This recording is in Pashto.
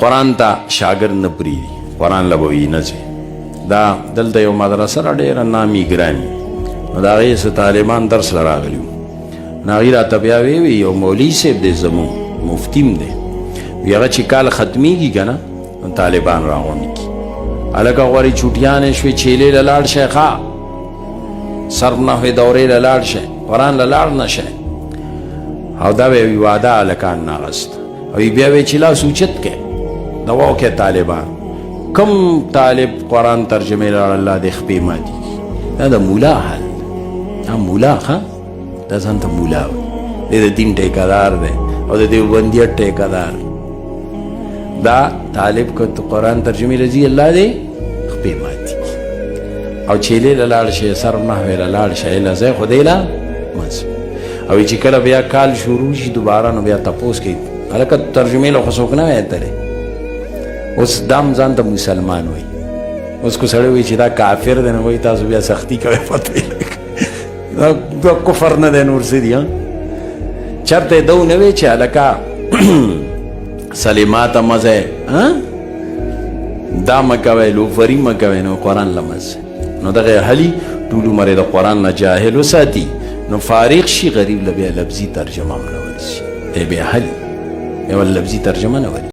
قرآن ته شاګرد نه پرېږدي، قرآن له به وي نه ځي. دا دلته یو مدرسه را ډېره نامي ګرامي، نو د هغې څه طالبان درس له راغلي وو. نو هغې راته بیا ویې یو مولوي صاحب دی زمونږ مفتیم دی، وي هغه چې کال ختمیږي که نه نو طالبان راغونډ کړي. هلکه غواړي چوټیانې شوې چیلې له لاړ شئ، ښه صرف نحوې دورې له لاړ شئ، قرآن له لاړ نه شئ. او دا به یې واده هلکان ناغست، او بیا به یې چې لاس اوچت کړی دوا وکړئ طالبان. کم طالب قرآن ترجمې لاړ الله دې خپې ماتي. دا د مولا حال، دا مولا ښه دا ځان ته مولا وایي، دی د دین ټیکهدار دی او د دیوبندیت ټیکهدار. دا طالب که قرآن ترجمې له ځي الله دې خپې ماتي. او چیلې له لاړ شي، صرف نحوې له لاړ شي، له ځای خو دی له منځ. او چې کله بیا کال شروع شي دوباره نو بیا تپوس کوي هلکه ترجمې له خو څوک نه وی تللی. اوس دام ځان ته مسلمان وایي. اوس کو سړی وایي چې دا کافر دی نو وایي تاسو بیا سختي کوئ، فتوی دا کفر نه دی نور څه دي. چېرته یې دو نه وی چې هلکه سلیماته مزه دا مه کوئ، لوفري مه کوئ، نو قرآن له مزه. نو دغه حلي ټول عمر یې د قرآن نه جاهل وساتي، نو فارغ شي غریب له بیا لفظي ترجمه هم نه ورسي، دی بیا حلي بیا لفظي ترجمه نه وري.